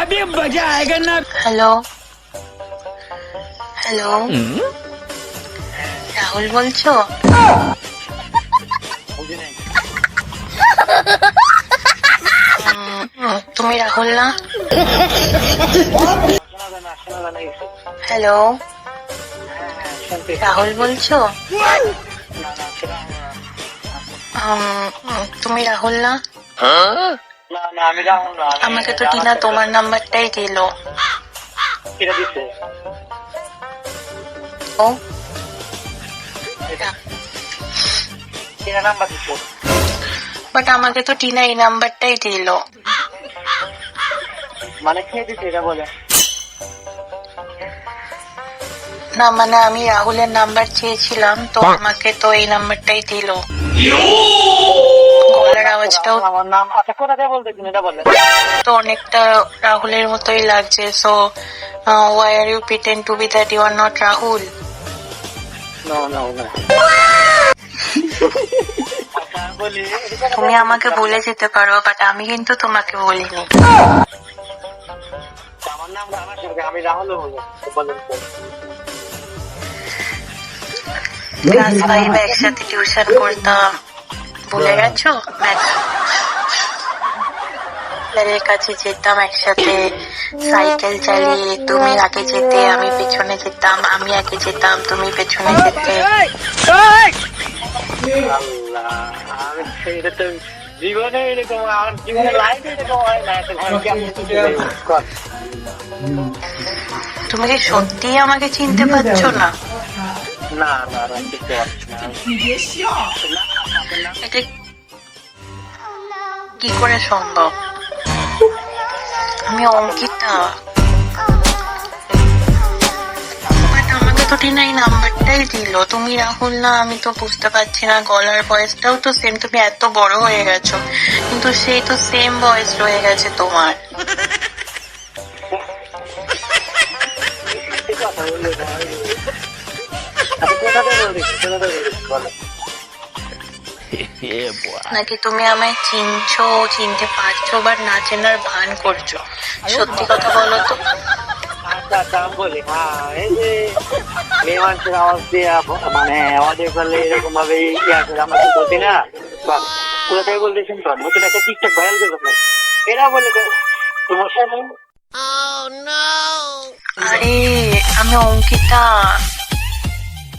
अभी मजा आएगा ना। হ্যালো হ্যালো, রাহুল বলছো? তুমি রাহুল না? হ্যালো, রাহুল বলছো? তুমি রাহুল না? আমাকে তো টিনা তোমার নাম্বারটাই দিলো। ও বাট আমাকে তো টিনা এই নাম্বারটাই দিলো। মানে খেয়ে দিতে এটা বলে না, মানে আমি রাহুলের নাম্বার চেয়েছিলাম, তো আমাকে তো এই নাম্বারটাই দিলো। গলার আওয়াজটাও আমার নাম আচ্ছা কোথা থেকে বলতে এটা বলে তো অনেকটা রাহুলের মতোই লাগছে। So why are you pretend to be that you are not Rahul? না বলি তুমি আমাকে বলে যেতে পারো, বাট আমি কিন্তু তোমাকে বলিনি। আমার নাম আমার সঙ্গে আমি রাহুল বলবো বলেন তো ক্লাস 5 একসাথে টিউশন করতাম, ভুলে গেছো? স্যারের কাছে যেতাম একসাথে সাইকেল চালিয়ে, তুমি আগে যেতে আমি পেছনে যেতাম, আমি আগে যেতাম তুমি পেছনে যেতে। আল্লাহ আমি এটা তো জীবনে এরকম আমার জীবনে লাইফে এরকম হয় না তো আমি কেমন তুমি কি সত্যি আমাকে চিনতে পারছো না? না চিনতে পারছি না এটা কি করে সম্ভব? আমি অঙ্কিতা, বাট আমাকে তো টিনা এই নাম্বারটাই দিল। তুমি রাহুল না? আমি তো বুঝতে পারছি না, গলার ভয়েসটাও তো সেম। তুমি এত বড় হয়ে গেছো, কিন্তু সেই তো সেম ভয়েস রয়ে গেছে তোমার। কথা বললে কোথা থেকে বলো নাকি তুমি আমায় চিনছো, চিনতে পারছো, বাট না চেনার ভান করছো? সত্যি কথা বলো তো। আচ্ছা বলি এই যে মেয়ে মানুষের আওয়াজ দিয়ে মানে আমাদের করলে এরকম ভাবে আমরা কি বলছি না কোথা থেকে বলতেছেন তো নতুন একটা টিকটক ভাইরাল করবে এরা বলে সমস্যা নেই। আরে আমি অঙ্কিতা।